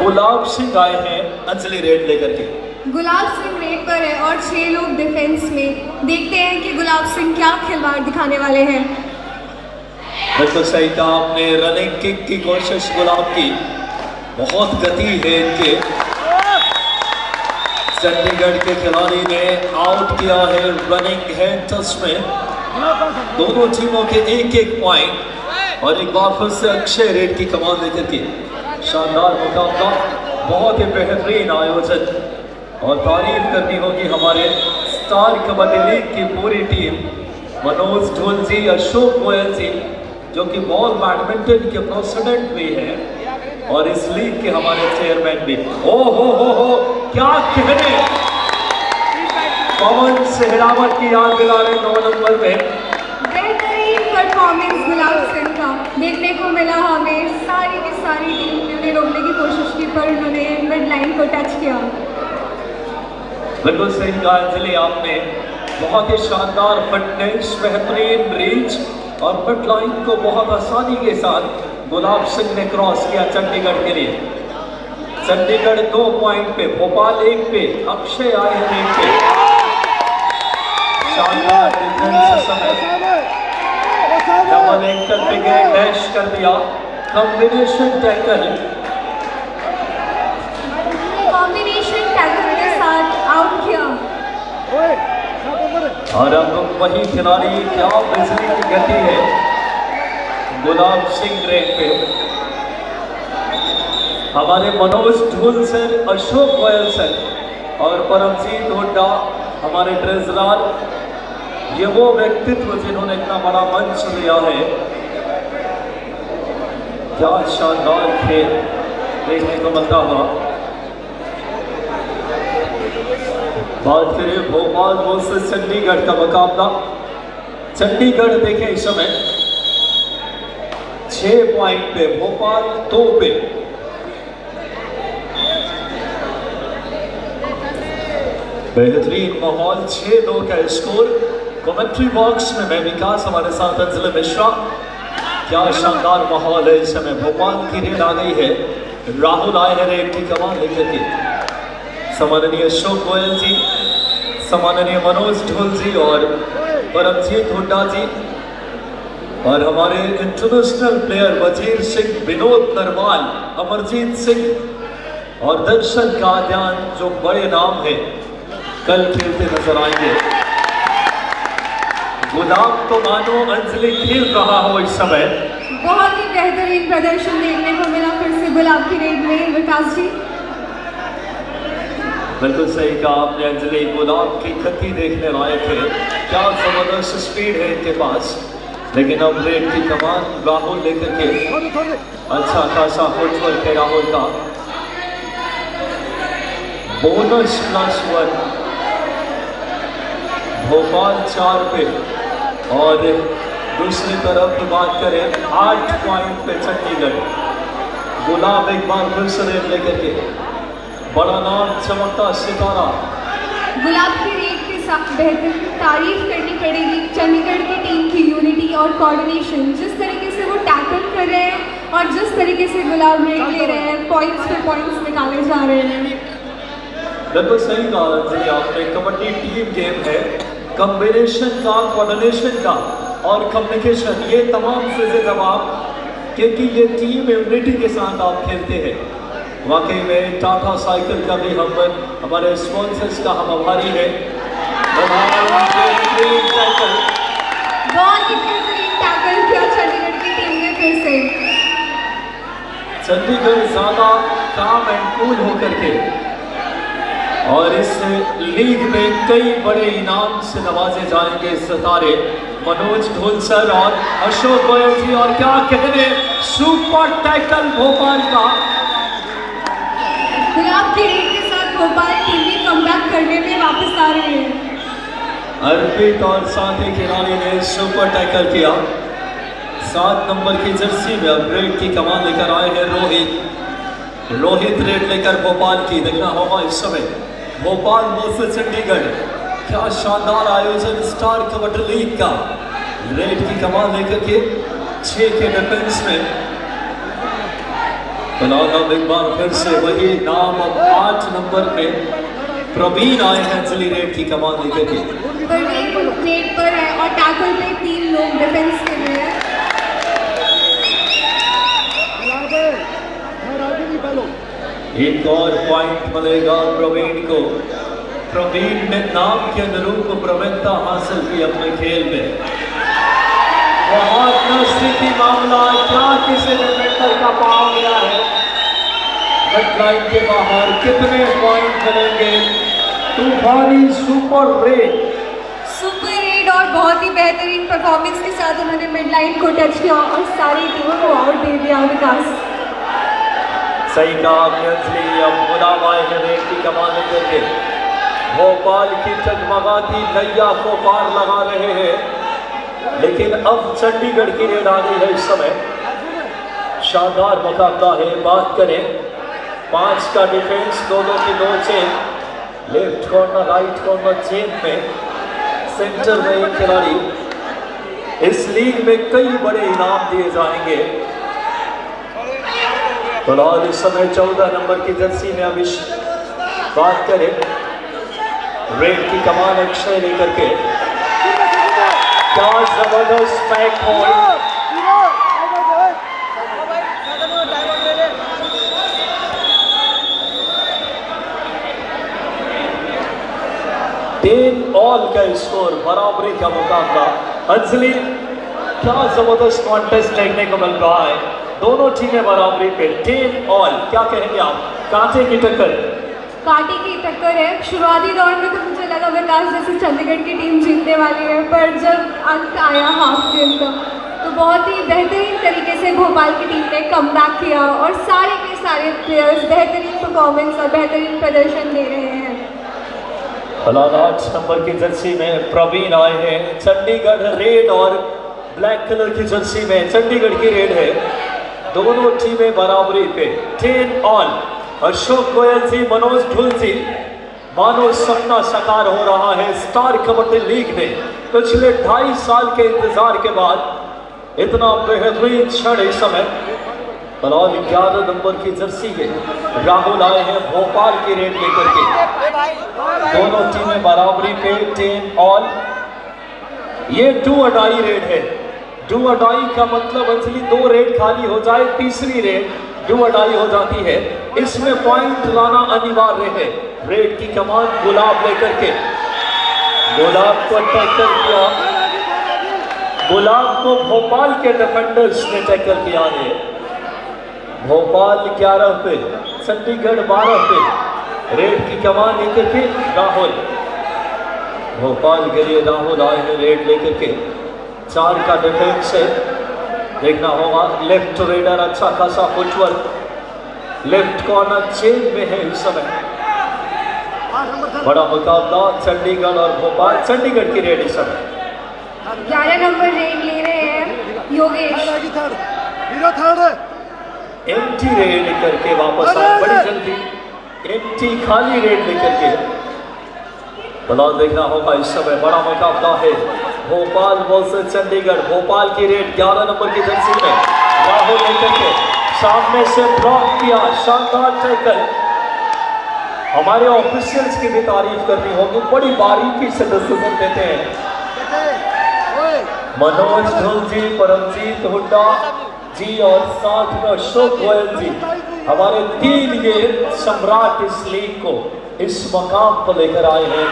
गुलाब सिंह आए हैं अंजलि रेड लेकर के। गुलाब सिंह रेड पर है और 6 लोग डिफेंस में। देखते हैं कि गुलाब सिंह क्या खिलवाड़ दिखाने वाले हैं। बिल्कुल सही कहा आपने, रनिंग किक की कोशिश गुलाब की, बहुत गति है इनके। चंडीगढ़ के खिलाड़ी ने आउट किया है रनिंग हैंड टच में। दोनों टीमों के एक एक पॉइंट और एक बार फिर से अक्षय रेड की कमान लेकर के शानदार मुकाबला, बहुत ही बेहतरीन आयोजन और तारीफ करनी होगी हमारे स्टार कबड्डी लीग की पूरी टीम, मनोज ढोल जी, अशोक गोयल जी, जो कि बॉल बैडमिंटन के प्रेसिडेंट भी हैं और इस लीग के हमारे चेयरमैन भी। ओ हो क्या कहने, पवन सेहरावत की याद दिला रहे 9 नंबर में। बेहतरीन परफॉर्मेंस गुलाब सिंह का देखने को मिला हमें। सारी की सारी टीम ने उन्हें रोकने की कोशिश की पर उन्होंने मिड लाइन को टच किया। बिल्कुल सही कहा अंजलि आपने, बहुत ही शानदार फिटनेस, बेहतरीन रीच और मिड लाइन को बहुत आसानी के साथ गुलाब सिंह ने क्रॉस किया चंडीगढ़ के लिए। चंडीगढ़ 2 पॉइंट पे, भोपाल 1 पे, अक्षय आए हैं 1 पे। शानदार डिफेंस समय, डबल एंकल पे गए, डैश कर दिया, कॉम्बिनेशन टैकल के साथ आउट किया। और अब वही खिलाड़ी, क्या बिजली की गति है गुलाब सिंह रेड पे। हमारे मनोज ढोल सर, अशोक गोयल सर और परमजीत हुड्डा हमारे ट्रेजरर, ये वो व्यक्तित्व जिन्होंने इतना बड़ा मंच लिया है। क्या शानदार खेल देखने को मिलता हुआ। बात करें भोपाल वर्सेस चंडीगढ़ का मुकाबला। चंडीगढ़ देखें इस समय 6 पॉइंट पे, भोपाल 2 पे। बेहतरीन माहौल, 6-2 का स्कोर। कमेंट्री बॉक्स में मैं विकास, हमारे साथ अंजलि मिश्रा। क्या शानदार माहौल है इस समय। भोपाल की रेड आ गई है, राहुल आए हैं रेड की कमान लेकर के। सम्माननीय अशोक गोयल जी, सम्माननीय मनोज ढोल जी और परमजीत हुड्डा जी और हमारे इंटरनेशनल प्लेयर वजीर सिंह, विनोद नरवाल, अमरजीत सिंह और दर्शन काद्यान, जो बड़े नाम हैं, कल खेलते नजर आएंगे। गुलाब तो मानो अंजलि खेल रहा हो इस समय। बहुत ही बेहतरीन प्रदर्शन देखने को मिला फिर से गुलाब की रेड में विकास जी। बिल्कुल सही कहा आपने अंजलि, गुलाब की गति देखने लायक है, क्या जबरदस्त स्पीड है इनके पास। लेकिन अब रेड की कमान राहुल लेकर के, अच्छा खासा फुटवर्क है राहुल का। बोनस +1, भोपाल 4 पे और दूसरी तरफ बात करें 8 पॉइंट पे चंडीगढ़। गुलाब एक बार फिर से रेड लेकर के, बड़ा नाम, चमकता सितारा। गुलाब की रेड के साथ बेहतरीन तारीफ करनी पड़ेगी चंडीगढ़ की टीम की यूनिटी और कोऑर्डिनेशन। जिस तरीके से वो टैकल कर रहे हैं और जिस तरीके से गुलाब रेड ले रहे हैं, पॉइंट्स पे पॉइंट्स निकाले जा रहे हैं। बिल्कुल सही कहा अंजलि आपने, कबड्डी टीम गेम है, कॉम्बिनेशन का, कोऑर्डिनेशन का और कम्युनिकेशन, ये तमाम चीजें जब आप, क्योंकि ये टीम यूनिटी के साथ आप खेलते हैं। वाकई में टाटा साइकिल का भी हम, हमारे स्पॉन्सर्स का हम आभारी है। बहुत ही बेहतरीन टैकल किया चंडीगढ़ की टीम ने फिर से। चंडीगढ़ ज्यादा काम एंड कूल होकर के और इस लीग में कई बड़े इनाम से नवाजे जाएंगे सितारे मनोज ढोल सर और अशोक गोयल जी। और क्या कहने, सुपर टैकल भोपाल का। गुलाब की रेड के साथ भोपाल टीम भी कमबैक करने में वापस आ रहे हैं। अर्पित और साथी खिलाड़ी ने सुपर टैकल किया। 7 नंबर की जर्सी में अब रेड की कमान लेकर आए हैं रोहित रेड लेकर भोपाल की। देखना होगा इस समय भोपाल वर्सेस चंडीगढ़, क्या शानदार आयोजन स्टार कबड्डी लीग का। रेड की कमान लेकर के 6 के डिफेंस में फिलहाल हम एक बार फिर से वही नाम, अब 8 नंबर पे प्रवीण आए हैं अंजलि रेड की कमान लेकर के। प्रवीण नेट पर है और टैकल पे 3 लोग डिफेंस कर रहे हैं। एक और पॉइंट मिलेगा प्रवीण को। प्रवीण ने नाम के अनुरूप प्रवीणता हासिल की अपने खेल में। बहुत नजदीकी मामला, क्या किसी डिफेंडर का पाव गया है हेडलाइन के बाहर। कितने पॉइंट मिलेंगे? तूफानी सुपर रेड और बहुत ही बेहतरीन परफॉर्मेंस के साथ उन्होंने मिड लाइन को टच किया और सारी टीम को आउट दे दिया। विकास सही कहा आपने अंजलि। अब गुलाम आए हैं रेड की कमान लेकर के। भोपाल की जगमगाती नैया को पार लगा रहे हैं, लेकिन अब चंडीगढ़ की रेड आ गई है इस समय। शानदार मुकाबला है। बात करें 5 का डिफेंस, दोनों की 2 chain, left corner right corner chain में, सेंटर में एक खिलाड़ी। इस लीग में कई बड़े इनाम दिए जाएंगे। फिलहाल इस समय 14 नंबर की जर्सी में अभी बात करें रेड की कमान अक्षय लेकर के। क्या जबरदस्त पैक पॉइंट। 10 ऑल का स्कोर, बराबरी का मुकाबला। अंजलि, क्या जबरदस्त कॉन्टेस्ट देखने को मिल रहा है। दोनों टीमें बराबरी पे, 10 ऑल। क्या कहेंगे आप? कांटे की टक्कर, कांटे की टक्कर है। शुरुआती दौर में तो मुझे लगा विकास जैसे चंडीगढ़ की टीम जीतने वाली है, पर जब अंत आया हाफ गेम का तो बहुत ही बेहतरीन तरीके से भोपाल की टीम ने कमबैक किया और सारे के सारे प्लेयर्स बेहतरीन परफॉर्मेंस और बेहतरीन प्रदर्शन दे रहे हैं। फिलहाल 8 नंबर की जर्सी में प्रवीण आए हैं। चंडीगढ़ रेड और ब्लैक कलर की जर्सी में चंडीगढ़ की रेड है। दोनों टीमें बराबरी पे, 10 ऑल। अशोक गोयल जी, मनोज ढुल जी, मानो सपना साकार हो रहा है स्टार कबड्डी लीग में। पिछले 2.5 साल के इंतजार के बाद इतना बेहतरीन क्षण इस समय। फिलहाल 11 नंबर की जर्सी के राहुल आए हैं भोपाल की रेड लेकर के। दोनों टीमें बराबरी पे, 10 ऑल। ये डू और डाई रेड है। डू और डाई का मतलब अंजलि 2 रेड खाली हो जाए, तीसरी रेड डू और डाई हो जाती है। इसमें पॉइंट लाना अनिवार्य है। रेड की कमान गुलाब लेकर के, गुलाब को टैकल किया। गुलाब को भोपाल के डिफेंडर्स ने टैकल किया है। भोपाल 11 पे, चंडीगढ़ 12 पे। रेड की कमान लेकर के राहुल, भोपाल के लिए राहुल आए हैं रेड लेकर के। 4 का डिफेंस है, देखना होगा। लेफ्ट रेडर अच्छा खासा फुटवर्क, लेफ्ट कॉर्नर चेन में है इस समय। बड़ा मुकाबला चंडीगढ़ और भोपाल। चंडीगढ़ की रेड इस समय 11 नंबर रेड ले रहे हैं योगेश। एम्प्टी रेड करके वापस आए बड़ी जल्दी। एम्प्टी खाली रेड लेकर के। फिलहाल देखना होगा इस समय बड़ा मुकाबला है भोपाल वर्सेस चंडीगढ़। भोपाल की रेड 11 नंबर की जर्सी में राहुल लेकर के सामने से ब्लॉक किया, शानदार टैकल। हमारे ऑफिशियल्स की भी तारीफ करनी होगी, बड़ी बारीकी से डिसीजन देते हैं। मनोज ढोल जी, परमजीत हुड्डा जी और साथ में अशोक गोयल जी, हमारे 3 ये सम्राट इस लीग को इस मकाम पर लेकर आए हैं।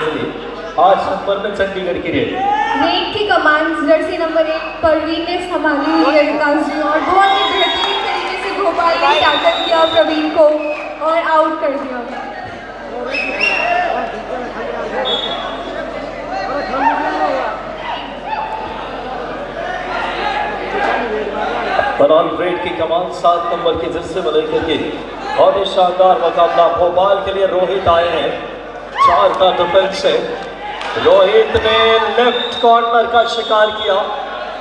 8 नंबर में चंडीगढ़ की रेड की कमान जर्सी नंबर 1 प्रवीण ने संभाली हुई है विकास जी, और बहुत ही बेहतरीन तरीके से भोपाल ने टैकल किया प्रवीण को और आउट कर दिया। फिलहाल रेड की कमान 7 नंबर की जर्सी में लेकर के और ये शानदार मुकाबला। भोपाल के लिए रोहित आए हैं। 4 का डिफेंस है। रोहित ने लेफ्ट कॉर्नर का शिकार किया,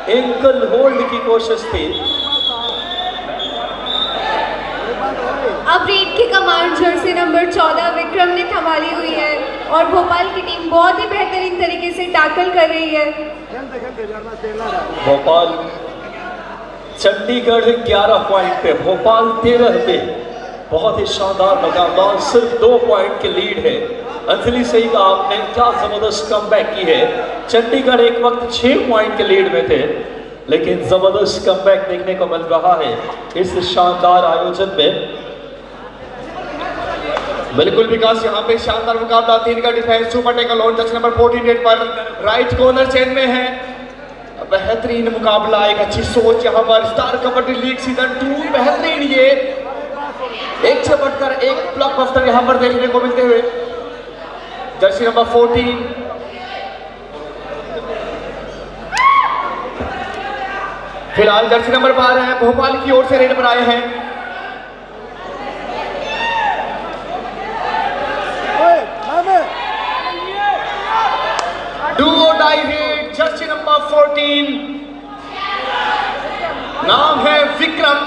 एंकल होल्ड की कोशिश थी। अब रेड की कमान जर्सी नंबर 14 विक्रम ने संभाली हुई है और भोपाल की टीम बहुत ही बेहतरीन तरीके से टैकल कर रही है। भोपाल चंडीगढ़ 11 पॉइंट पे, भोपाल 13 पे। बहुत ही शानदार मुकाबला, सिर्फ 2 पॉइंट की लीड है। अंजलि सही कहा आपने, क्या जबरदस्त कमबैक की है। चंडीगढ़ एक वक्त 6 पॉइंट के लीड में थे, लेकिन जबरदस्त कमबैक देखने को मिल रहा है इस शानदार आयोजन में। बिल्कुल विकास, यहाँ पे शानदार मुकाबला, 3 का defence, super tackle on, touch number 14 पर राइट कॉर्नर चेन में है। बेहतरीन मुकाबला, एक अच्छी सोच यहाँ पर। स्टार कबड्डी लीग सीजन 2 बेहतरीन, ये एक से बढ़कर एक ब्लॉकबस्टर यहाँ पर देखने को मिलते हुए। जर्सी नंबर 14 फिलहाल जर्सी नंबर 12 है, भोपाल की ओर से रेड पर आए हैं। डू और डाई रेड, जर्सी नंबर 14, नाम है विक्रम।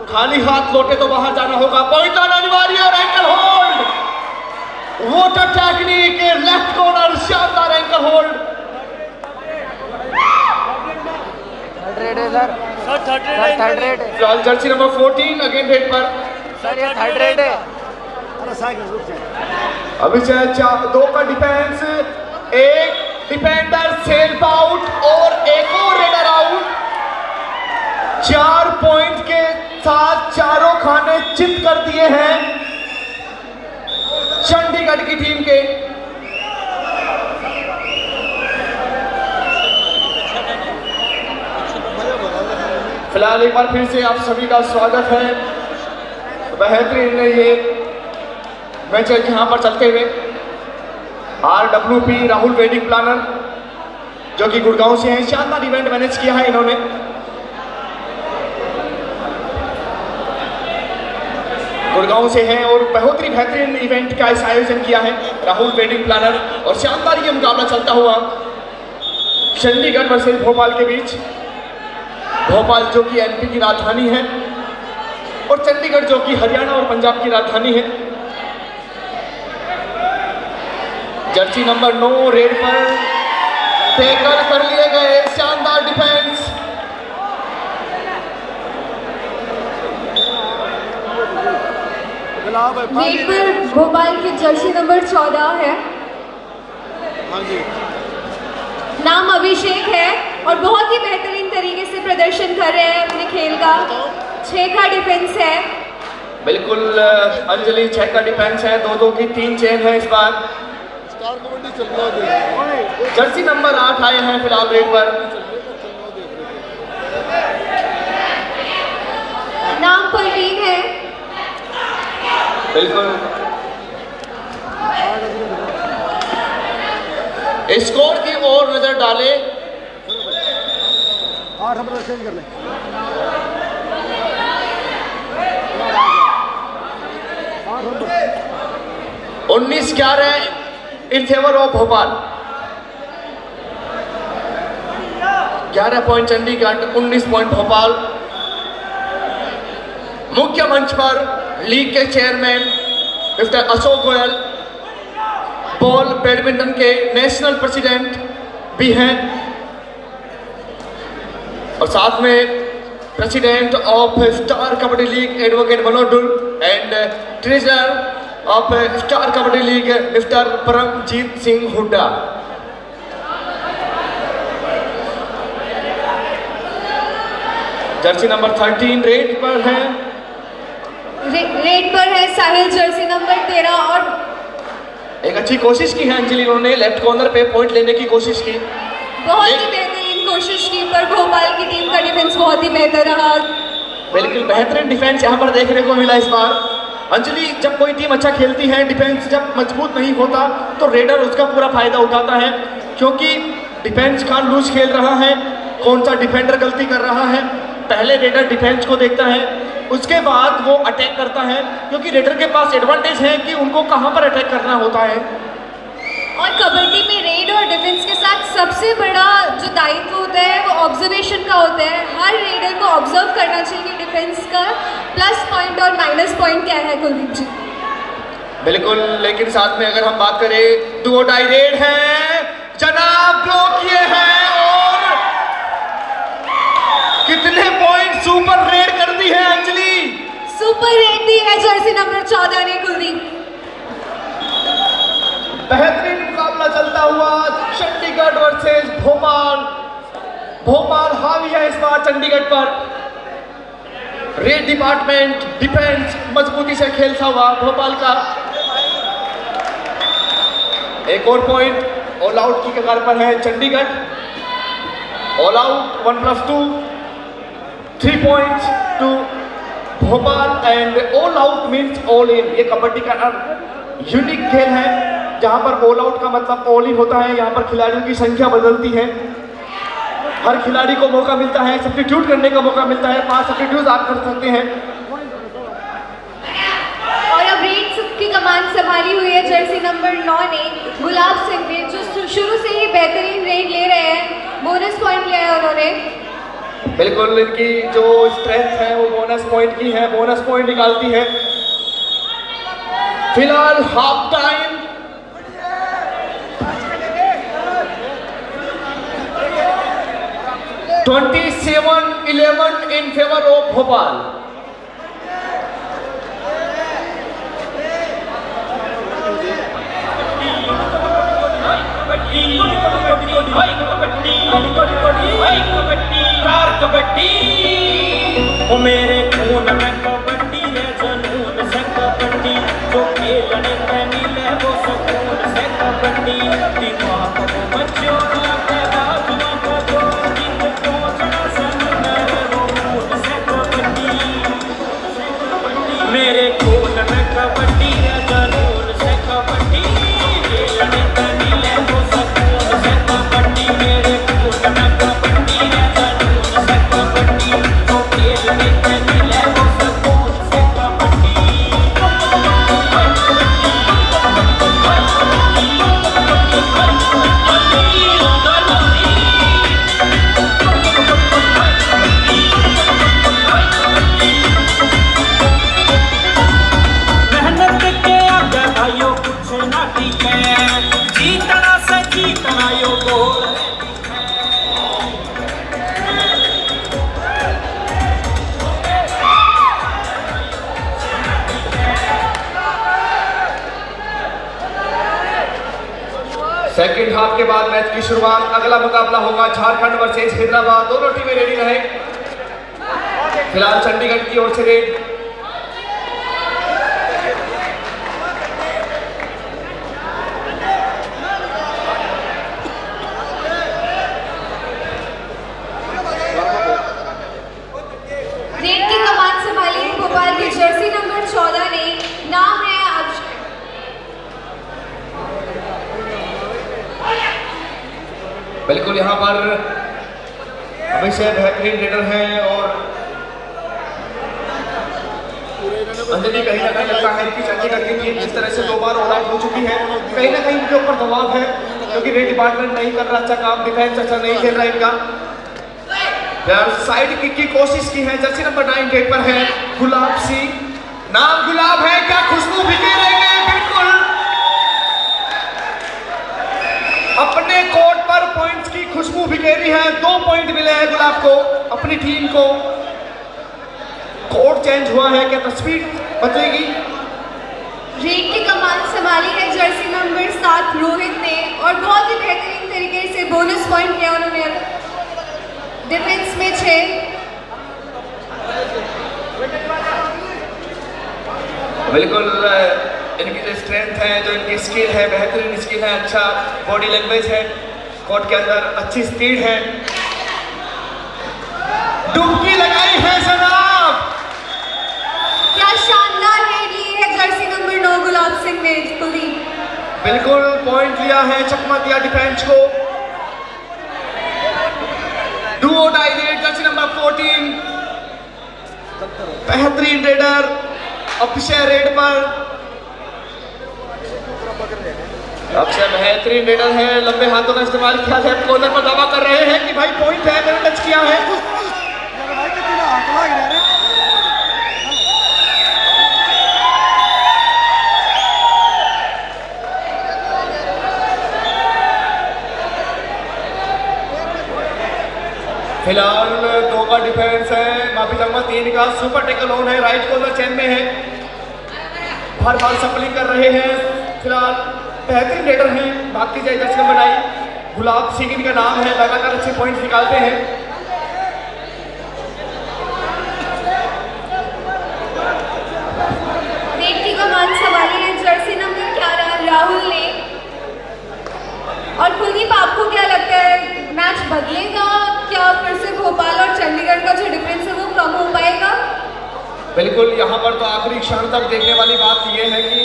खाली हाथ लौटे तो बाहर जाना होगा, पॉइंट लाना अनिवार्य और ankle hold, water technique, left corner, शानदार एंकल होल्ड। थर्ड रेड है जर्सी नंबर 14 अगेन रेड पर। सर, ये थर्ड रेड है। अभी से 2 का डिफेंस, एक डिफेंडर सेल्फ आउट और एक और रेडर आउट। 4 पॉइंट के साथ चारों खाने चित कर दिए हैं चंडीगढ़ की टीम के। फिलहाल एक बार फिर से आप सभी का स्वागत है। बेहतरीन ये मैच यहाँ पर चलते हुए RWP राहुल वेडिंग प्लानर, जो कि गुड़गांव से हैं, शानदार इवेंट मैनेज किया है इन्होंने। गुड़गांव से हैं और बहुत ही बेहतरीन इवेंट का इस आयोजन किया है राहुल वेडिंग प्लानर। और शानदार ये मुकाबला चलता हुआ चंडीगढ़ वर्सेस भोपाल के बीच। भोपाल जो कि MP की राजधानी है और चंडीगढ़ जो कि हरियाणा और पंजाब की राजधानी है। जर्सी नंबर 9 रेड पर टेकल कर लिए गए, शानदार डिफेंस। रेड पर भोपाल की जर्सी नंबर 14 है, नाम अभिषेक है और बहुत ही बेहतरीन तरीके से प्रदर्शन कर रहे हैं अपने खेल का। 6 का डिफेंस है। बिल्कुल अंजलि, 6 का डिफेंस है, 2-2 की 3 चेन है इस बार। जर्सी नंबर 8 आए हैं फिलहाल रेड पर। नाम परवीन है। बिल्कुल स्कोर की ओर नजर डाले। 19-11 in favour of Bhopal. 11 point Chandigarh, 19 point Bhopal. मुख्य मंच पर लीग के chairman mister Ashok Goyal, ball badminton के नेशनल प्रेसिडेंट भी हैं और साथ में president of star Kabaddi league advocate Manoj Dul and treasurer of star Kabaddi league mister Paramjit Singh Hooda. Jersey number 13 raid पर है। रेड पर है साहिल, जर्सी नंबर 13। और एक अच्छी कोशिश की है अंजलि, उन्होंने लेफ्ट कॉर्नर पे पॉइंट लेने की कोशिश की, बहुत ही बेहतरीन कोशिश की, पर भोपाल की टीम का डिफेंस बहुत ही बेहतर रहा। बिल्कुल बेहतरीन डिफेंस यहाँ पर देखने को मिला इस बार। अंजलि, जब कोई टीम अच्छा खेलती है, डिफेंस जब मजबूत नहीं होता तो रेडर उसका पूरा फायदा उठाता है, क्योंकि डिफेंस का लूज खेल रहा है, कौन सा डिफेंडर गलती कर रहा है, पहले रेडर डिफेंस को देखता है, उसके बाद वो अटैक करता है, क्योंकि रेडर के पास एडवांटेज है कि उनको कहां पर अटैक करना होता है। और कबड्डी में रेड और डिफेंस के साथ सबसे बड़ा जो दायित्व होता है वो ऑब्जर्वेशन का होता है। हर रेडर को ऑब्जर्व करना चाहिए डिफेंस का प्लस पॉइंट और माइनस पॉइंट क्या है। कुलदीप जी बिल्कुल, लेकिन साथ में अगर हम बात करें, डू और डाई रेड है, जनाब ब्लॉक किए हैं और कितने पॉइंट सुपर रेड करती है अंजलि। सुपर रेट दी है जर्सी नंबर 14 ने कुलदीप। बेहतरीन मुकाबला चलता हुआ चंडीगढ़ वर्सेस भोपाल। भोपाल हावी है इस बार चंडीगढ़ पर। रेड डिपार्टमेंट डिफेंस मजबूती से खेलता हुआ भोपाल का। एक और पॉइंट ऑल आउट की कगार पर है Chandigarh. All out 1+2 3 points to Bhopal and all out means all in. ये कबड्डी का यूनिक खेल है जहां पर ऑल आउट का मतलब ऑल इन होता है। यहां पर खिलाड़ियों की संख्या बदलती है, हर खिलाड़ी को मौका मिलता है, सब्स्टिट्यूट करने का मौका मिलता है। 5 सब्स्टिट्यूट आप कर सकते हैं। और अब रेड की कमान संभाली हुई है जर्सी नंबर 9 ने गुलाब सिंह ने, जो शुरू से ही बेहतरीन रेड ले रहे हैं। बोनस पॉइंट लिया है उन्होंने। बिल्कुल इनकी जो स्ट्रेंथ है वो बोनस पॉइंट की है, बोनस पॉइंट निकालती है। फिलहाल half time 27-11 in favour of Bhopal. ओ मेरे खून में कबड्डी है जुनून से कबड्डी, जो खेलने में मिले वो सुकून से कबड्डी। दिमाग को बच्चों के बाजुओं को जोड़ जिंद पहुंचना समुंदर वो खून से कबड्डी। मेरे खून में कबड्डी है जुनून से कबड्डी, खेलने में मिले वो सुकून से कबड्डी। मेरे खून में कबड्डी है जुनून से कबड्डी, जो खेलने में मिले वो सुकून से कबड्डी। मेहनत के आगे भाइयों कुछ ना टिके, जीतना से जीतना यो गोल सेकंड हाफ के बाद मैच की शुरुआत। अगला मुकाबला होगा झारखंड वर्सेस हैदराबाद। दोनों टीमें रेडी रहे। फिलहाल चंडीगढ़ की ओर से रेड। रेड की कमान संभाली है भोपाल की जर्सी नंबर 14 ने। नाम है बिल्कुल यहाँ पर हमेशा बेहतरीन रेडर हैं और अंजलि कहीं ना कहीं लगता है कि चंडीगढ़ की टीम जिस तरह से 2 बार ऑल आउट हो चुकी है, कहीं ना कहीं इनके ऊपर दबाव है क्योंकि रेड डिपार्टमेंट नहीं कर रहा अच्छा काम, डिफेंस अच्छा नहीं खेल रहा इनका। साइड किक की कोशिश की है। जर्सी नंबर 9 गेट पर है गुलाब सिंह। नाम गुलाब है, क्या खुशबू बिखेरेंगे। बिल्कुल अपने कोर्ट पर पॉइंट्स की खुशबू बिखेरी है। 2 पॉइंट मिले हैं गुलाब को, अपनी टीम को। कोर्ट चेंज हुआ है, क्या तस्वीर बदलेगी। रेड की कमान संभाली है जर्सी नंबर 7 रोहित ने, और बहुत ही बेहतरीन तरीके से बोनस पॉइंट लिया उन्होंने। डिफेंस में 6। बिल्कुल इनकी जो स्ट्रेंथ है, जो इनकी स्किल है, बेहतरीन स्किल है, अच्छा बॉडी लैंग्वेज है, कोर्ट के अंदर अच्छी स्पीड है। डुबकी लगाई है जनाब। क्या शानदार रेड ली है जर्सी नंबर 9 गुलाब सिंह ने कुलदीप। बिल्कुल पॉइंट लिया है, चकमा दिया डिफेंस को। डू और डाई रेड जर्सी नंबर 14। बेहतरीन रेडर अक्षय रेड पर। अक्षय बेहतरीन रेडर है, लंबे हाथों का इस्तेमाल किया है। कॉर्नर पर दावा कर रहे हैं कि भाई पॉइंट है, मैंने टच किया है। फिलहाल 2 ओवर डिफेंस है, माफी चाहूंगा 3 का सुपर टेकल ऑन है, राइट कॉर्नर चेन में है, हर बार सप्लिंग कर रहे हैं। फिलहाल बेहतरीन रेडर हैं, भागती जाए दर्शक बनाई, गुलाब सिंह इनका नाम है, लगातार अच्छे पॉइंट निकालते हैं। रेड की कमान संभाली है जर्सी नंबर 11 राहुल ने। और कुलदीप, आपको क्या लगता है मैच बदलेगा क्या? फिर से भोपाल और चंडीगढ़ का जो डिफरेंस है वो कम हो पाएगा? बिल्कुल, यहाँ पर तो आखिरी क्षण तक देखने वाली बात यह है कि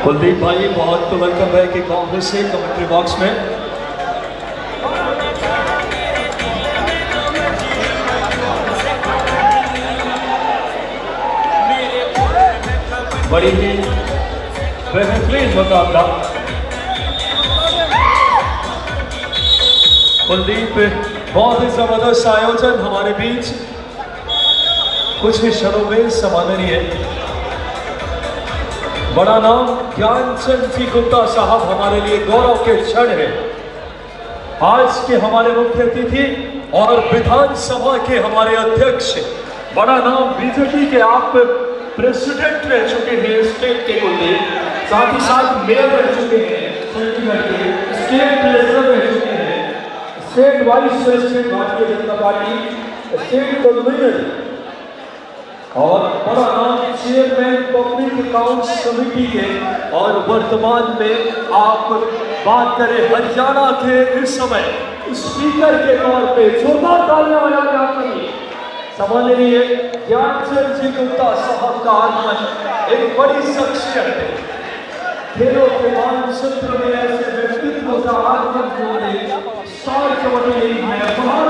कुलदीप भाई बहुत वेलकम है कि कांग्रेस से कमेंट्री बॉक्स में। बड़ी ही बेहतरीन मुकाबला। कुलदीप, बहुत ही जबरदस्त आयोजन हमारे बीच, कुछ ही क्षणों में समाधानी है। बड़ा नाम ज्ञानचंद जी गुप्ता साहब हमारे लिए गौरव के क्षण है। आज के हमारे मुख्य अतिथि और विधानसभा के हमारे अध्यक्ष, बड़ा नाम बीजेपी के आप प्रेसिडेंट रह चुके हैं स्टेट के कुलदीप, साथ ही साथ मेयर रह चुके हैं चंडीगढ़ के, स्टेट प्रेसिडेंट रह चुके हैं, state vice president Bharatiya Janata party, state convener और बड़ा नाम चेयरमैन पब्लिक अकाउंट्स कमेटी के, और वर्तमान में आप बात करें हरियाणा के इस समय स्पीकर के तौर पे जोरदार तालियां बजा के आपके लिए सम्माननीय ज्ञानचंद जी गुप्ता साहब का आगमन एक बड़ी शख्सियत है। खेलों के मानचित्र में ऐसे व्यक्तित्व का आगमन होने स्टार कबड्डी लीग में बहुत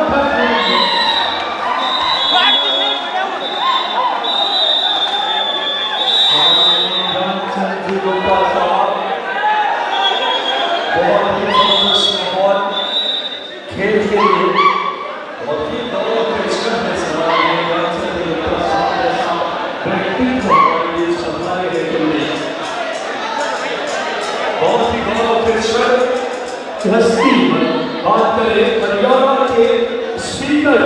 ज्ञानचंद जी गुप्ता साहब बहुत ही जबरदस्त माहौल खेल के लिए बहुत ही गौरव के क्षण है। सम्माननीय ज्ञानचंद जी गुप्ता साहब जैसा व्यक्तित्व हमारे लिए सम्मानित है के लिए बहुत ही गौरव के क्षण। हस्ती बात करें हरियाणा के स्पीकर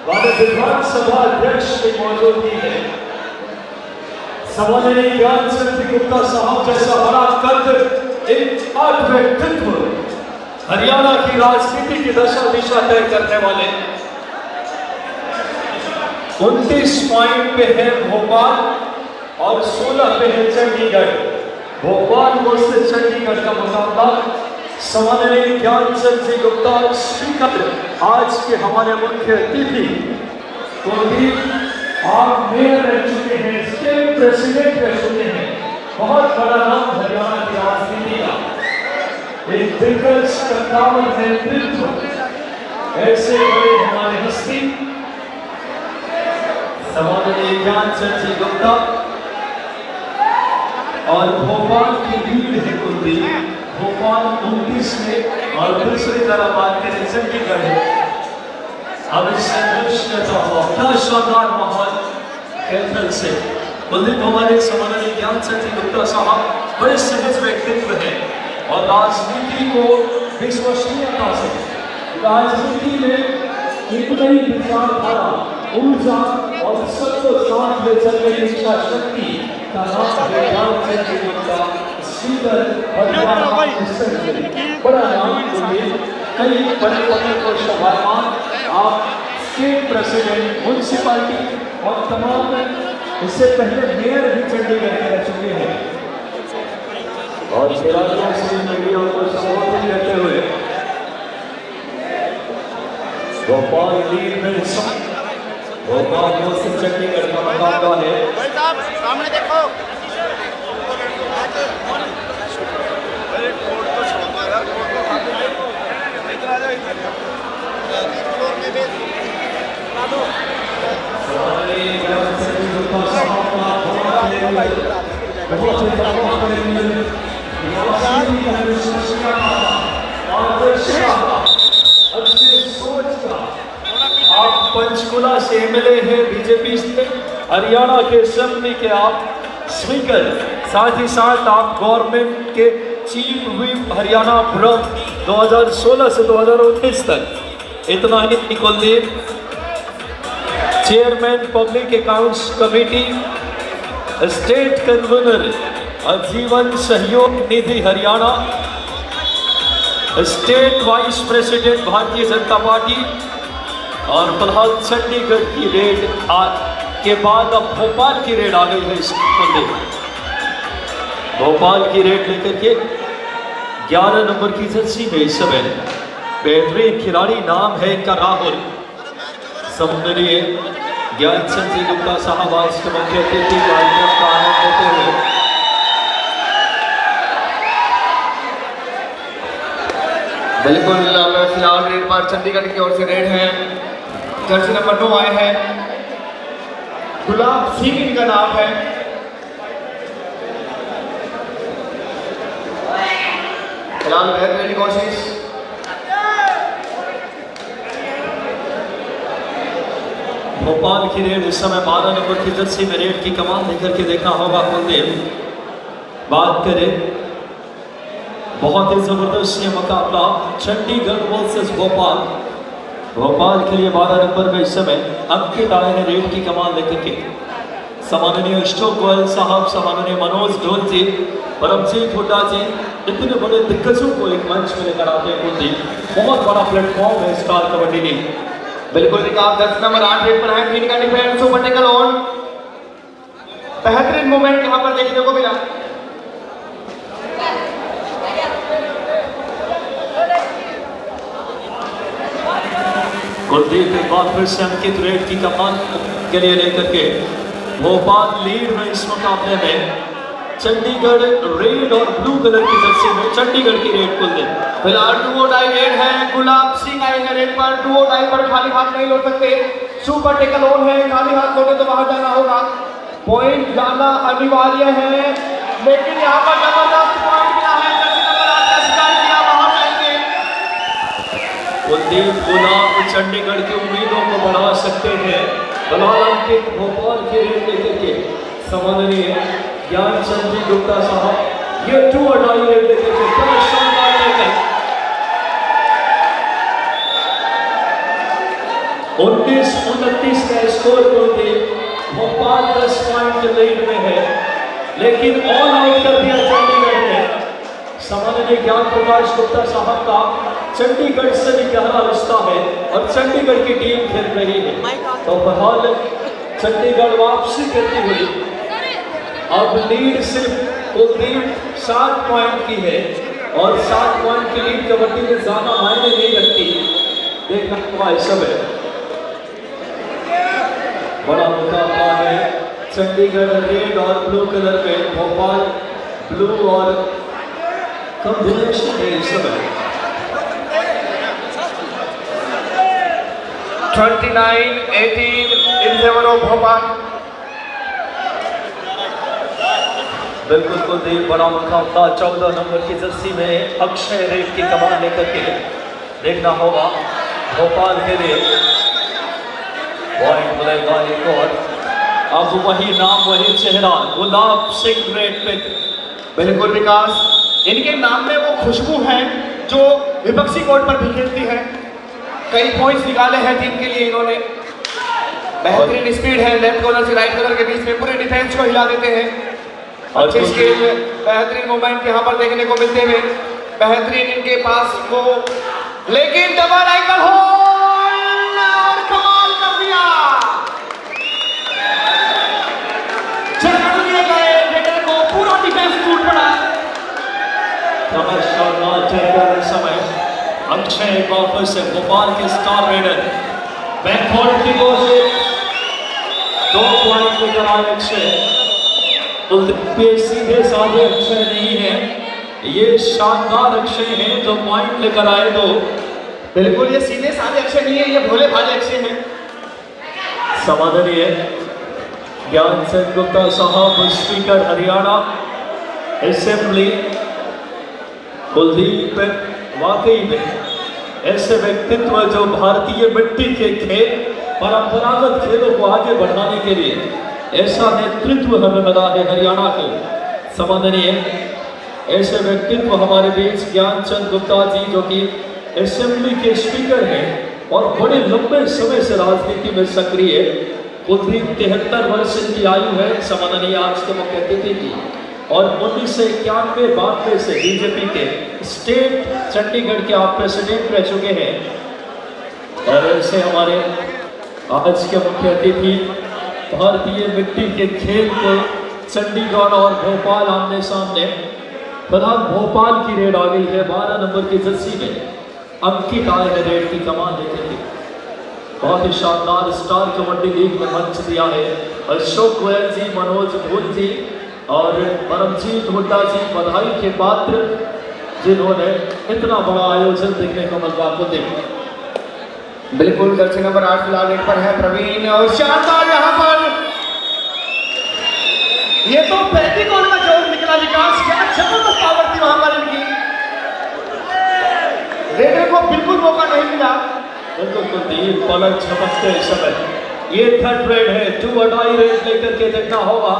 वाले विधानसभा अध्यक्ष की मौजूदगी है। सम्माननीय ज्ञानचंद जी गुप्ता साहब जैसा बड़ा कद, एक आठ व्यक्तित्व, हरियाणा की राजनीति की दशा दिशा तय करने वाले 29 पॉइंट पे है भोपाल और 16 पे है चंडीगढ़। भोपाल वर्सेस चंडीगढ़ का मुकाबला। सम्माननीय ज्ञानचंद जी गुप्ता स्पीकर, आज के हमारे मुख्य अतिथि कुलदीप, आप मेयर रह चुके हैं, स्टेट प्रेसिडेंट रह चुके हैं, बहुत बड़ा नाम हरियाणा की राजनीति का, एक दिग्गज कद्दावर नेतृत्व, ऐसे बड़े हमारे हस्ती सम्माननीय ज्ञानचंद जी गुप्ता, और भोपाल की लीड है कुलदीप। भोपाल 29 में और दूसरी तरफ बात करें चंडीगढ़ है। अब इस संघर्ष का शानदार माहौल खेल से कुलदीप, हमारे सम्माननीय ज्ञानचंद जी गुप्ता साहब बड़े सहज व्यक्तित्व है और राजनीति को विश्वसनीयता से, राजनीति में एक नई विचारधारा, ऊर्जा और सबको साथ ले चलने की इच्छा शक्ति का नाम है ज्ञानचंद जी गुप्ता स्पीकर हरियाणा असेंबली। बड़ा नाम कुलदीप, कई बड़े पदों को संभालना, आप स्टेट प्रेसिडेंट, म्यूनसिपालिटी और तमाम, इससे पहले मेयर भी चंडीगढ़ के रह चुके हैं और खिलाड़ियों से मीडिया को संबोधित करते हुए भोपाल लीड में भोपाल से चंडीगढ़ का मुकाबला है। सामने देखो। आप पंचकुला से एमएलए हैं बीजेपी से, हरियाणा के असेंबली के आप स्पीकर साथ ही साथ आप गवर्नमेंट के चीफ व्हिप हरियाणा फ्रॉम 2016 से 2019 तक, इतना ही Kuldeep chairman public accounts committee, state convener Aajivan Sahyog Nidhi Haryana, state vice president Bharatiya Janata party. और फिलहाल चंडीगढ़ की रेड के बाद अब भोपाल की रेड आ गई है इस कुलदीप। भोपाल की रेड लेकर के 11 नंबर की जर्सी में इस समय बेहतरीन खिलाड़ी, नाम है इनका राहुल। समुद्री ज्ञानचंद जी गुप्ता साहब आज के मुख्य अतिथि कार्यक्रम का आनंद लेते हुए बिल्कुल फिलहाल रेड पर चंडीगढ़ की ओर से रेड है। जर्सी नंबर 9 आए हैं, गुलाब सिंह इनका नाम है। फिलहाल बेहतरीन कोशिश, भोपाल की रेड इस समय 12 नंबर की जर्सी में रेड की कमान लेकर के देखना होगा कुलदीप। बात करें बहुत ही जबरदस्त ये मुकाबला चंडीगढ़ वर्सेस भोपाल। भोपाल के लिए 12 नंबर में इस समय अंकित आए हैं रेड की कमान लेकर के। सम्माननीय अशोक गोयल साहब, सम्माननीय मनोज ढोल जी, परमजीत हुड्डा जी, इतने बड़े दिग्गजों को एक मंच में लेकर आते हैं कुलदीप। बहुत बड़ा प्लेटफॉर्म है स्टार कबड्डी लीग। बिल्कुल निकाल 10 नंबर 8 रेड पर है, 3 का डिफेंस, सुपर टेकल ऑन। बेहतरीन मूवमेंट यहां पर देखने को मिला। कुलदीप एक बार फिर से अंकित रेड की कमान के लिए लेकर के भोपाल लीड में इस मुकाबले में। चंडीगढ़ रेड और ब्लू कलर की जर्सी में चंडीगढ़ की रेड कुलदीप। फिलहाल 2 डाई रेड है, गुलाब सिंह आए हैं रेड पर। 2 डाई पर खाली हाथ नहीं लौट सकते, सुपर टेकल ऑन है, खाली हाथ लौटे तो बाहर जाना होगा। पॉइंट जाना अनिवार्य है, लेकिन यहाँ पर जबरदस्त पॉइंट मिला है। जर्सी नंबर 8 का शिकार किया, बाहर जाएंगे। कुलदीप गुलाब चंडीगढ़ की उम्मीदों को बढ़ा सकते हैं। फिलहाल अंकित भोपाल की रेड लेकर के सम्माननीय ज्ञानचंद जी गुप्ता साहब ये 2 डाई रेड लेकर के बड़ा शानदार लेकर 19-29 का स्कोर कुलदीप। भोपाल 10 पॉइंट के लीड में है, लेकिन ऑल आउट कर दिया चंडीगढ़ ने। सम्माननीय ज्ञान प्रकाश गुप्ता साहब का चंडीगढ़ से भी गहरा रिश्ता है और चंडीगढ़ की टीम खेल रही है। तो फिलहाल चंडीगढ़ वापसी करती हुई अब लीड सिर्फ कुलदीप 7 पॉइंट की है और 7 पॉइंट की लीड कबड्डी में ज्यादा मायने नहीं रखती। देखना हुआ इस समय बड़ा मुकाबला है चंडीगढ़ रेड और ब्लू कलर में। भोपाल ब्लू और कॉम्बिनेशन है इस समय। 29-18 इन फेवर ऑफ भोपाल। बिल्कुल कुलदीप बड़ा मुकाबला 14 नंबर की जर्सी में अक्षय रेड की कमान लेकर के देखना होगा भोपाल के लिए। पॉइंट मिलेगा एक और। अब वही नाम वही चेहरा, गुलाब सिंह रेड पे। बिल्कुल विकास, इनके नाम में वो खुशबू है जो विपक्षी कोर्ट पर भी खेलती है। कई पॉइंट्स निकाले हैं टीम के लिए इन्होंने। बेहतरीन स्पीड है, लेफ्ट कॉर्नर से राइट कॉर्नर के बीच में पूरे डिफेंस को हिला देते हैं। अच्छे स्किल, बेहतरीन मूवमेंट यहाँ पर देखने को मिलते हुए। बेहतरीन इनके पास वो, लेकिन डबल एंगल होल्ड और कमाल कर दिया। चक्कर लिए गए रेडर को, पूरा डिफेंस टूट पड़ा। समय अक्षय वापस से भोपाल के स्टार रेडर बैकफोर्ड की कोशिश, 2 पॉइंट लेकर आए अक्षय। तो सीधे साधे अक्षय नहीं है, ये शानदार अक्षय हैं जो पॉइंट लेकर आए। तो बिल्कुल ये सीधे साधे अक्षय नहीं है, ये भोले भाले अक्षय हैं। सम्माननीय ज्ञानचंद गुप्ता साहब, स्पीकर हरियाणा असेंबली। कुलदीप वाकई में ऐसे व्यक्तित्व जो भारतीय मिट्टी के खेल, परंपरागत खेलों को आगे बढ़ाने के लिए ऐसा नेतृत्व हमें मिला है हरियाणा को। समादनीय ऐसे व्यक्तित्व हमारे बीच ज्ञानचंद गुप्ता जी, जो कि असेंबली के स्पीकर हैं और बड़े लंबे समय से राजनीति में सक्रिय, कुलदीप 73 वर्ष की आयु है समादनीय आज के मुख्य अतिथि की, और 1991-92 से बीजेपी के स्टेट चंडीगढ़ के आप प्रेसिडेंट रह चुके हैं। और ऐसे हमारे आज के मुख्य अतिथि, भारतीय मिट्टी के खेल को चंडीगढ़ और भोपाल आमने सामने, फिलहाल भोपाल की रेड आ गई है 12 नंबर की जर्सी में, अंकित आए हैं रेड की कमान देखेंगे। बहुत ही शानदार स्टार कबड्डी लीग में मंच दिया है अशोक गोयल जी, मनोज भूल जी और परमजीत हुड्डा जी, बधाई के पात्र जिन्होंने इतना बड़ा आयोजन देखने को मिल रहा है। बिल्कुल जर्सी नंबर 8 फिलहाल रेड पर है प्रवीण, और शानदार यहाँ पर ये तो पहली गोल का जोर निकला विकास, क्या जबरदस्त पावर थी वहां पर इनकी, रेडर को बिल्कुल मौका नहीं मिला। बिल्कुल कुलदीप पलट झपकते इस समय। ये थर्ड रेड है, 2 अटाई रेड लेकर के देखना होगा।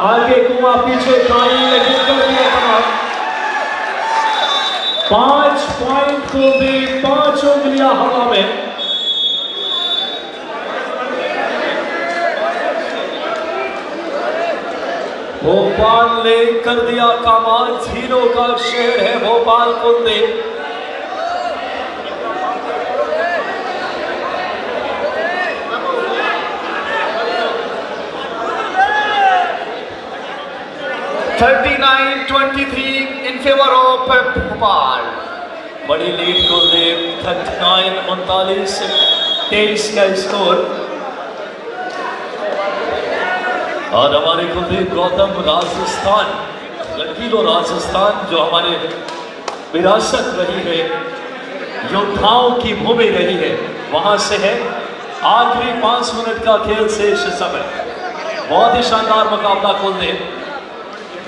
आगे कुआं पीछे काई लेकिन कर दिया तमाम। 5 पॉइंट कुलदीप, 5 उंगलियां हवा में। भोपाल ने कर दिया कमाल, झीलों का शहर है Bhopal Kuldeep. in favor of Bhopal. बड़ी लीड कुलदीप, 39-39 23 का स्कोर। और हमारे कुलदीप गौतम राजस्थान, लकीलो राजस्थान जो हमारे विरासत रही है, योद्धाओं की भूमि रही है, वहां से है। आखिरी 5 मिनट का खेल शेष समय, बहुत ही शानदार मुकाबला कुलदीप।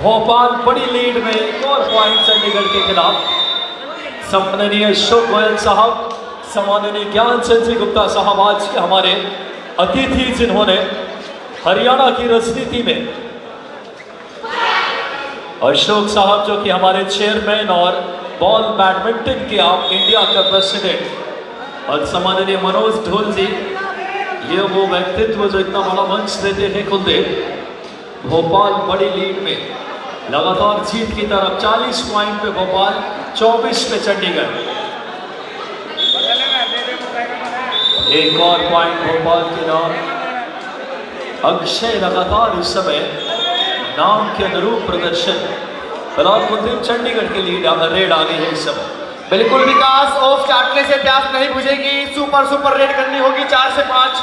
भोपाल बड़ी लीड में, एक और पॉइंट चंडीगढ़ के खिलाफ। सम्माननीय अशोक गोयल साहब, सम्माननीय ज्ञानचंद जी गुप्ता साहब आज के हमारे अतिथि, जिन्होंने हरियाणा की राजनीति में, अशोक साहब जो कि हमारे चेयरमैन और बॉल बैडमिंटन के आप इंडिया का प्रेसिडेंट, और सम्माननीय मनोज ढोल जी, ये वो व्यक्तित्व जो इतना बड़ा मंच देते हैं कुलदीप। भोपाल बड़ी लीड में, लगातार जीत की तरफ, 40 पॉइंट पे भोपाल, 24 पे चंडीगढ़। एक और पॉइंट भोपाल के नाम। अक्षय लगातार इस समय नाम के अनुरूप प्रदर्शन, फिलहाल कुलदीप चंडीगढ़ के लिए रेड आ गई है इस समय। बिल्कुल विकास, ऑफ चाटने से प्यास नहीं बुझेगी, सुपर रेड करनी होगी 4 से 5।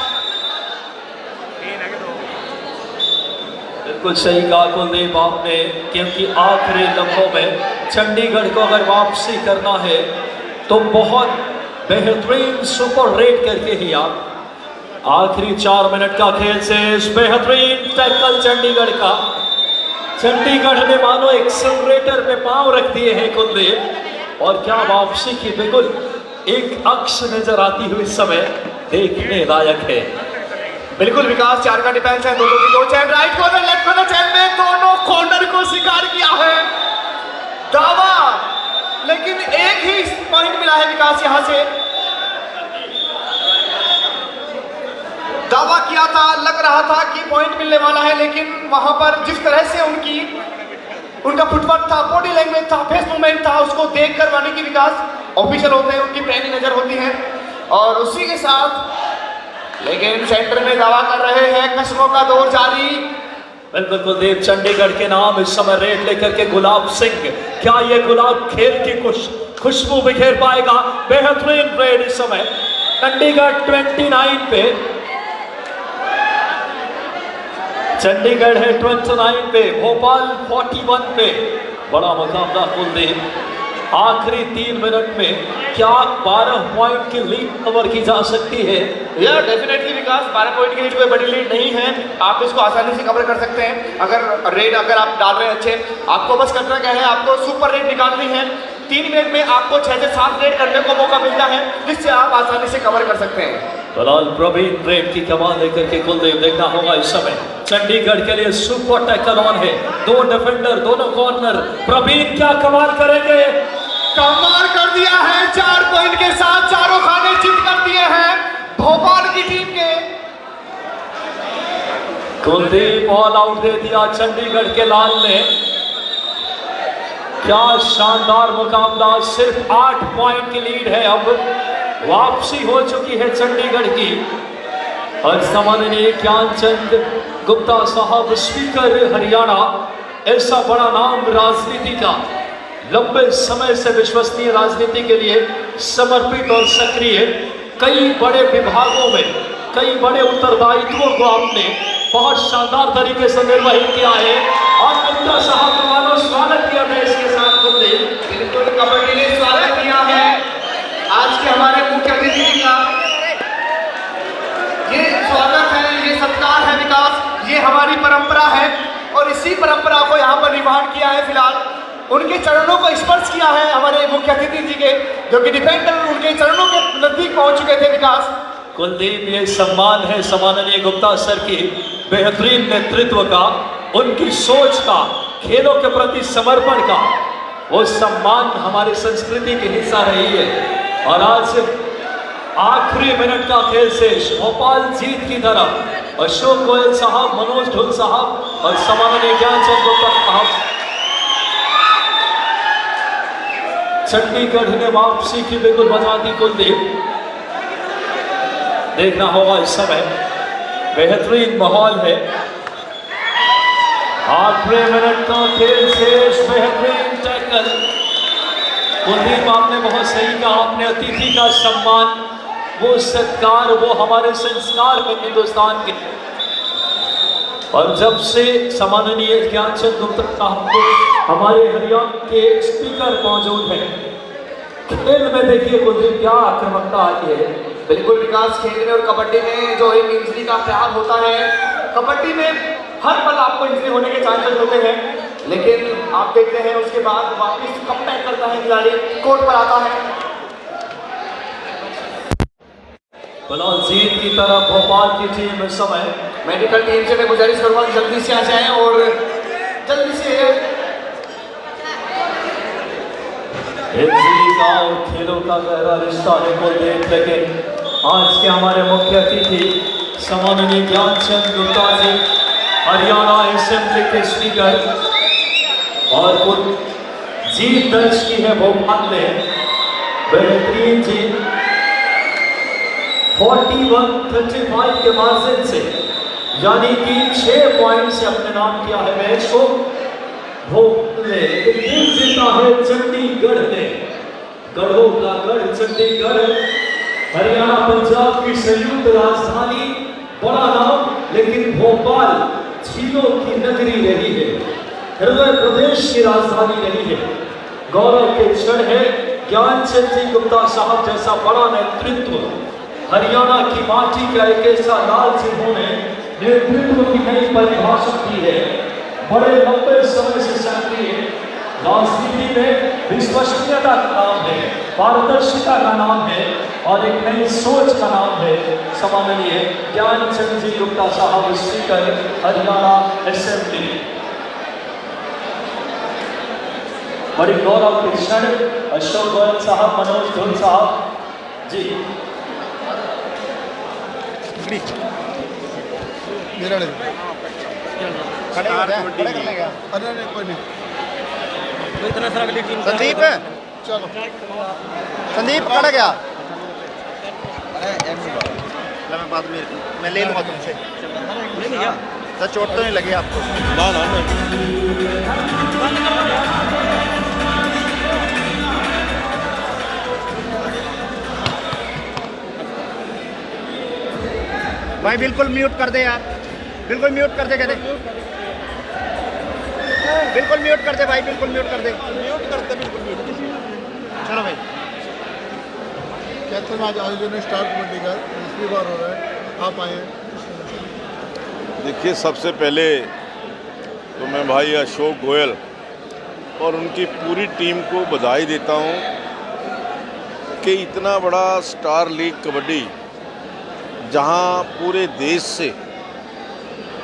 बिल्कुल सही कहा कुलदीप आपने, क्योंकि आखिरी लम्हों में चंडीगढ़ को अगर वापसी करना है तो बहुत बेहतरीन सुपर रेड करके ही आप, आखिरी 4 मिनट का खेल से बेहतरीन टैकल चंडीगढ़ का। चंडीगढ़ ने मानो एक्सेलरेटर पे पांव रख दिए हैं कुलदीप, और क्या वापसी की बिल्कुल एक अक्ष नजर आती हुई समय देखने लायक है। बिल्कुल विकास, 4 का डिफेंस है, दोनों की 2 चैन, राइट कॉर्नर लेफ्ट कॉर्नर चैन में दोनों कॉर्नर को शिकार किया है दावा, लेकिन एक ही पॉइंट मिला है विकास। यहां से दावा किया था, लग रहा था कि पॉइंट मिलने वाला है, लेकिन वहां पर जिस तरह से उनका फुटवर्क था, बॉडी लैंग्वेज था, फेस मूवमेंट था, उसको देख कर माने कि विकास ऑफिशियल होते हैं, उनकी पैनी नजर होती है, और उसी के साथ लेकिन सेंटर में दावा कर रहे हैं, कसमों का दौर जारी। बिल्कुल कुलदीप, चंडीगढ़ के नाम इस समय रेड लेकर के गुलाब सिंह, क्या ये गुलाब खेल की खुशबू बिखेर पाएगा? बेहतरीन रेड इस समय चंडीगढ़ 29 पे, चंडीगढ़ है 29 पे, भोपाल 41 पे। बड़ा मुकाबला कुलदीप, आखिरी 3 मिनट में क्या 12 पॉइंट की लीड कवर की जा सकती है? यार डेफिनेटली विकास, 12 पॉइंट की लीड कोई बड़ी लीड नहीं है, आप इसको आसानी से कवर कर सकते हैं। अगर रेड अगर आप डाल रहे हैं अच्छे, आपको बस करना क्या है, आपको सुपर रेड निकालनी है। 3 मिनट में आपको 6 से 7 रेड करने को मौका मिलता है, जिससे आप आसानी से कवर कर सकते हैं। फिलहाल प्रवीण रेड की कमान लेकर के कुलदीप, देखना होगा इस समय चंडीगढ़ के लिए सुपर टैकल ऑन है, दो डिफेंडर दोनों कॉर्नर। प्रवीण क्या कमाल करेंगे, कमाल कर दिया है, 4 पॉइंट के साथ चारों खाने चित कर दिए हैं भोपाल की टीम के। कुलदीप ऑल आउट दे दिया चंडीगढ़ के लाल ने। क्या शानदार मुकाबला, सिर्फ 8 पॉइंट की लीड है। अब वापसी हो चुकी है चंडीगढ़ की। और सम्माननीय ज्ञानचंद गुप्ता साहब, स्पीकर हरियाणा, ऐसा बड़ा नाम राजनीति का, लंबे समय से विश्वसनीय राजनीति के लिए समर्पित और सक्रिय, कई बड़े विभागों में कई बड़े उत्तरदायित्वों को आपने बहुत शानदार तरीके से निर्वहित किया है। और गुप्ता साहब का मानो स्वागत किया मैं इसके साथ कुलदीप। बिल्कुल, कबड्डी ने स्वागत किया है आज के हमारे मुख्य अतिथि का। ये स्वागत है, ये सत्कार है विकास, ये हमारी परंपरा है और इसी परंपरा को यहाँ पर निर्माण किया है। फिलहाल उनके चरणों को स्पर्श किया है हमारे मुख्य अतिथि जी के, जो कि डिफेंडर उनके चरणों के नजदीक पहुंच चुके थे। विकास, कुलदीप, ये सम्मान है सम्माननीय गुप्ता सर की बेहतरीन नेतृत्व का, उनकी सोच का, खेलों के प्रति समर्पण का। वो सम्मान हमारी संस्कृति की हिस्सा रही है। और आज आखिरी मिनट का खेल शेष, भोपाल जीत की तरफ। अशोक गोयल साहब, मनोज ढुल साहब और सम्माननीय ज्ञानचंद गुप्ता साहब। चंडीगढ़ ने वापसी की बिल्कुल बजा दी। कुलदीप, देखना होगा इस समय, बेहतरीन माहौल है। आखिरी मिनट का खेल शेष, बेहतरीन टैकल। कुलदीप, आपने बहुत सही कहा, आपने अतिथि का सम्मान, वो सत्कार, वो हमारे संस्कार में हिंदुस्तान के। और जब से सम्माननीय ज्ञानचंद गुप्ता साहब को हमारे हरियाणा के स्पीकर मौजूद हैं, खेल में देखिए कुलदीप क्या आक्रामकता आती है। बिल्कुल विकास, खेल में और कबड्डी में जो एक इंजरी का प्यार होता है, कबड्डी में हर पल आपको इंजरी होने के चांसेस होते हैं, लेकिन आप देखते हैं उसके बाद वापस कम बैक करता है खिलाड़ी, कोर्ट पर आता है। बलौन जीत की तरफ भोपाल की टीम इस समय। मेडिकल टीम से मैं गुजारिश करूँगा जल्दी से आ जाएं और जल्दी से का और खेलों का गहरा रिश्ता है कुलदीप। लेकिन आज के हमारे मुख्य अतिथि सम्माननीय ज्ञानचंद गुप्ता जी, हरियाणा असेंबली के स्पीकर, और कुछ जीत दर्ज की है भोपाल ने, बेहतरीन जीत 41-35 के मार्जिन से, यानी कि 6 पॉइंट से अपने नाम किया है मैच को। भोपाल ने जीता है चंडीगढ़ ने, गढ़ों का गढ़ चंडीगढ़, हरियाणा पंजाब की संयुक्त राजधानी, बड़ा नाम, लेकिन भोपाल झीलों की नगरी रही है, हृदय प्रदेश की राजधानी रही है। गौरव के क्षण है ज्ञानचंद जी गुप्ता साहब जैसा बड़ा नेतृत्व, हरियाणा की माटी का एक ऐसा लाल जिन्होंने नेतृत्व की नई परिभाषा की है। बड़े लंबे समय से सक्रिय राजनीति में विश्वसनीयता का नाम है, पारदर्शिता का नाम है और एक नई सोच का नाम है सम्माननीय ज्ञानचंद जी गुप्ता साहब, स्पीकर हरियाणा असेंबली। बड़ी गौरव के क्षण, अशोक गोयल साहब, मनोज ढुल साहब जी। संदीप, चलो संदीप खड़ा गया। मैं बाद में मैं ले लूँगा तुमसे, सर चोट तो नहीं लगी आपको? ना ना भाई बिल्कुल म्यूट कर दे यार, बिल्कुल म्यूट कर दे, कहते बिल्कुल म्यूट कर दे भाई, बिल्कुल म्यूट कर दे, म्यूट करते बिल्कुल म्यूट। चलो भाई, कैथल मैच आयोजन स्टार कबड्डी का दूसरी बार हो रहा है, आप आए। देखिए, सबसे पहले तो मैं भाई अशोक गोयल और उनकी पूरी टीम को बधाई देता हूं कि इतना बड़ा स्टार लीग कबड्डी, जहां पूरे देश से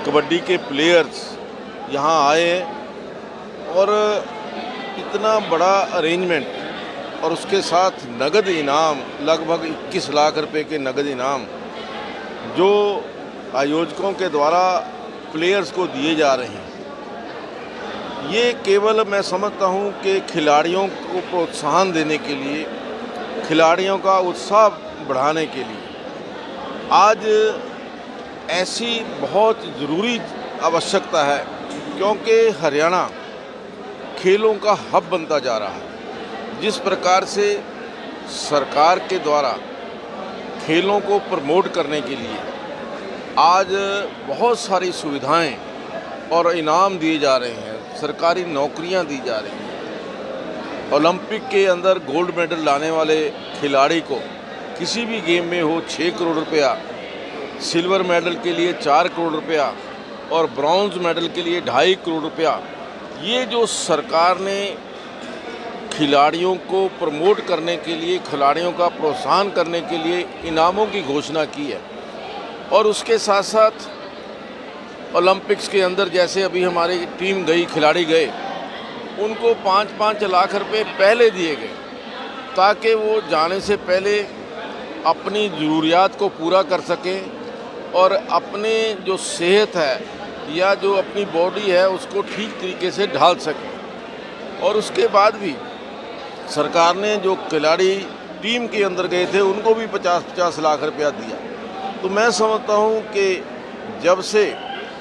कबड्डी के प्लेयर्स यहाँ आए हैं और इतना बड़ा अरेंजमेंट और उसके साथ नगद इनाम लगभग 21 लाख रुपए के नगद इनाम जो आयोजकों के द्वारा प्लेयर्स को दिए जा रहे हैं, ये केवल मैं समझता हूँ कि खिलाड़ियों को प्रोत्साहन देने के लिए, खिलाड़ियों का उत्साह बढ़ाने के लिए आज ऐसी बहुत ज़रूरी आवश्यकता है, क्योंकि हरियाणा खेलों का हब बनता जा रहा है। जिस प्रकार से सरकार के द्वारा खेलों को प्रमोट करने के लिए आज बहुत सारी सुविधाएं और इनाम दिए जा रहे हैं, सरकारी नौकरियां दी जा रही हैं। ओलंपिक के अंदर गोल्ड मेडल लाने वाले खिलाड़ी को किसी भी गेम में हो 6 करोड़ रुपया, सिल्वर मेडल के लिए 4 करोड़ रुपया और ब्रॉन्ज मेडल के लिए 2.5 करोड़ रुपया। ये जो सरकार ने खिलाड़ियों को प्रमोट करने के लिए, खिलाड़ियों का प्रोत्साहन करने के लिए इनामों की घोषणा की है, और उसके साथ साथ ओलंपिक्स के अंदर जैसे अभी हमारी टीम गई, खिलाड़ी गए, उनको 5-5 लाख रुपए पहले दिए गए ताकि वो जाने से पहले अपनी ज़रूरियात को पूरा कर सकें और अपने जो सेहत है या जो अपनी बॉडी है उसको ठीक तरीके से ढाल सकें। और उसके बाद भी सरकार ने जो खिलाड़ी टीम के अंदर गए थे उनको भी 50-50 लाख रुपया दिया। तो मैं समझता हूँ कि जब से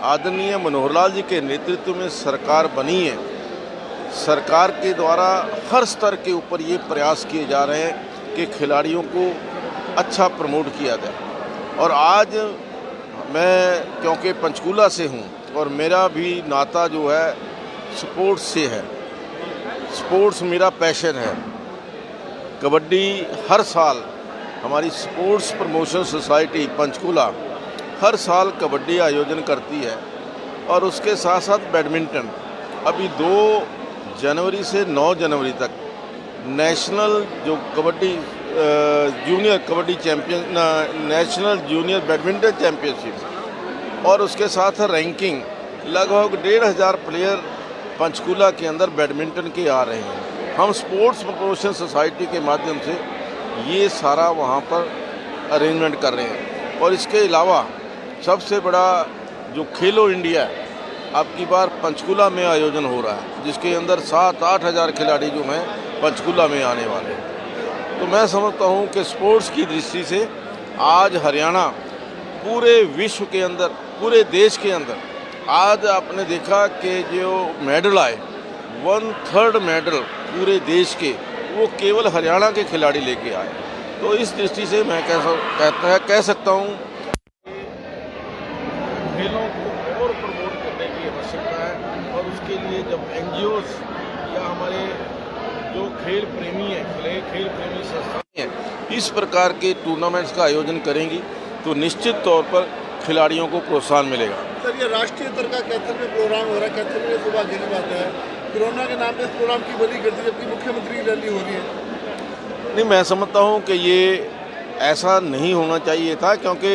आदरणीय मनोहर लाल जी के नेतृत्व में सरकार बनी है, सरकार के द्वारा हर स्तर के ऊपर ये प्रयास किए जा रहे हैं कि खिलाड़ियों को अच्छा प्रमोट किया जाए। और आज मैं क्योंकि पंचकूला से हूँ और मेरा भी नाता जो है स्पोर्ट्स से है, स्पोर्ट्स मेरा पैशन है। कबड्डी हर साल हमारी स्पोर्ट्स प्रमोशन सोसाइटी पंचकूला हर साल कबड्डी आयोजन करती है, और उसके साथ साथ बैडमिंटन। अभी 2 जनवरी से 9 जनवरी तक नेशनल जो kabaddi junior kabaddi champion, national junior badminton championship और उसके साथ रैंकिंग लगभग 1,500 प्लेयर पंचकूला के अंदर बैडमिंटन के आ रहे हैं। हम स्पोर्ट्स प्रमोशन सोसाइटी के माध्यम से ये सारा वहाँ पर अरेंजमेंट कर रहे हैं। और इसके अलावा सबसे बड़ा जो खेलो इंडिया अब की बार पंचकूला में आयोजन हो रहा है, जिसके अंदर 7-8 हज़ार खिलाड़ी जो हैं पंचकूला में आने वाले हैं। तो मैं समझता हूँ कि स्पोर्ट्स की दृष्टि से आज हरियाणा पूरे विश्व के अंदर, पूरे देश के अंदर, आज आपने देखा कि जो मेडल आए 1/3 मेडल पूरे देश के वो केवल हरियाणा के खिलाड़ी लेके आए। तो इस दृष्टि से मैं कह सकता हूँ खेलों को और प्रमोट करने की आवश्यकता है। और उसके लिए जब NGOs या हमारे जो खेल प्रेमी हैं, खेल प्रेमी संस्थाएं हैं, इस प्रकार के टूर्नामेंट्स का आयोजन करेंगी तो निश्चित तौर पर खिलाड़ियों को प्रोत्साहन मिलेगा। सर, ये राष्ट्रीय स्तर का कैथल में प्रोग्राम हो रहा है, कैथल में सुबह की बात है, कोरोना के नाम पे इस प्रोग्राम की बली कर दी जबकि मुख्यमंत्री की रैली हो रही है। नहीं, मैं समझता हूँ कि ये ऐसा नहीं होना चाहिए था, क्योंकि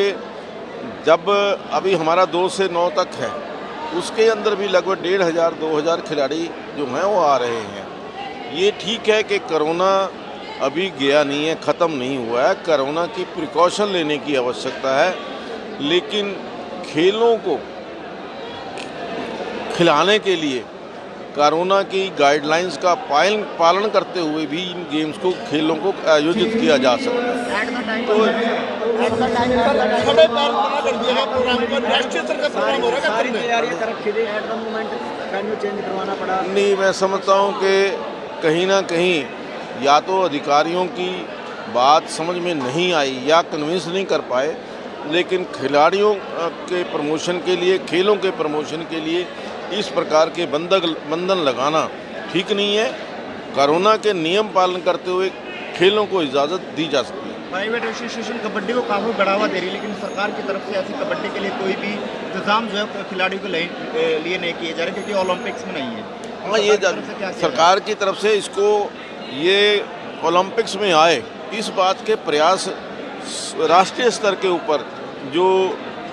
जब अभी हमारा 2 से 9 तक है, उसके अंदर भी लगभग 1,500-2,000 खिलाड़ी जो हैं वो आ रहे हैं। ये ठीक है कि कोरोना अभी गया नहीं है, ख़त्म नहीं हुआ है, कोरोना की प्रिकॉशन लेने की आवश्यकता है, लेकिन खेलों को खिलाने के लिए कोरोना की गाइडलाइंस का पालन करते हुए भी इन गेम्स को, खेलों को आयोजित किया जा सकता है। तो नहीं, मैं समझता हूँ कि कहीं ना कहीं या तो अधिकारियों की बात समझ में नहीं आई या कन्विंस नहीं कर पाए, लेकिन खिलाड़ियों के प्रमोशन के लिए, खेलों के प्रमोशन के लिए इस प्रकार के बंधन लगाना ठीक नहीं है। कोरोना के नियम पालन करते हुए खेलों को इजाज़त दी जा सकती है। प्राइवेट एसोसिएशन कबड्डी को काफ़ी बढ़ावा दे रही है, लेकिन सरकार की तरफ से ऐसी कबड्डी के लिए कोई भी इंतजाम जो है खिलाड़ियों के लिए नहीं किए जा रहे, क्योंकि ओलंपिक्स में नहीं है। हाँ, ये सरकार की तरफ से इसको ये ओलंपिक्स में आए, इस बात के प्रयास राष्ट्रीय स्तर के ऊपर जो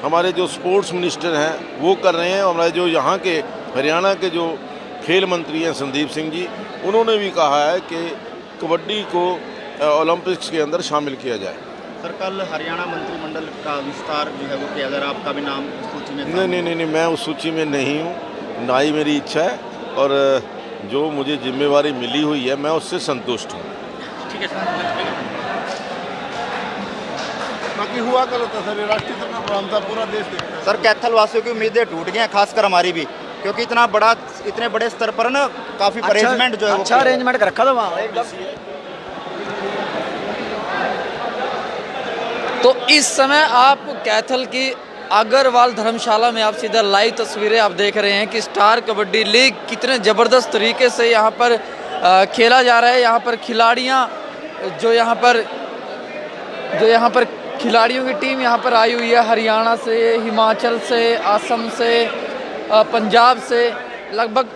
हमारे जो स्पोर्ट्स मिनिस्टर हैं वो कर रहे हैं। हमारे जो यहाँ के हरियाणा के जो खेल मंत्री हैं संदीप सिंह जी, उन्होंने भी कहा है कि कबड्डी को ओलंपिक्स के अंदर शामिल किया जाए। सर कल हरियाणा मंत्रिमंडल का विस्तार जो है वो किया जा रहा है, आपका भी नाम उस सूची में? नहीं, मैं उस सूची में नहीं हूँ, ना ही मेरी इच्छा है, और जो मुझे जिम्मेवारी मिली हुई है मैं उससे संतुष्ट हूँ। ठीक है सर। बाकी हुआ गलत है सर, ये राष्ट्रीय स्तर का प्रोग्राम था, पूरा देश देखता है। सर कैथल वासियों की उम्मीदें टूट गई हैं, खासकर हमारी भी, क्योंकि इतने बड़े स्तर पर ना काफ़ी अरेंजमेंट जो है अच्छा अरेंजमेंट कर रखा था वहाँ एकदम। तो इस समय आप कैथल की अग्रवाल धर्मशाला में आप सीधा लाइव तस्वीरें आप देख रहे हैं कि स्टार कबड्डी लीग कितने ज़बरदस्त तरीके से यहाँ पर खेला जा रहा है। यहाँ पर खिलाड़ियाँ जो यहाँ पर खिलाड़ियों की टीम यहाँ पर आई हुई है, हरियाणा से, हिमाचल से, असम से, पंजाब से, लगभग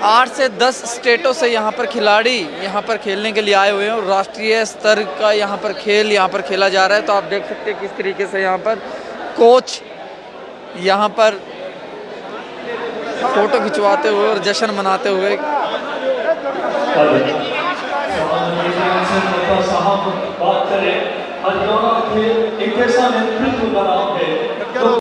8 से 10 स्टेटों से यहाँ पर खिलाड़ी यहाँ पर खेलने के लिए आए हुए हैं और राष्ट्रीय स्तर का यहाँ पर खेल यहाँ पर खेला जा रहा है। तो आप देख सकते हैं किस तरीके से यहाँ पर कोच यहाँ पर फोटो खिंचवाते हुए और जश्न मनाते हुए। साहब बात करें, हरियाणा के एक ऐसा नेतृत्व का नाम है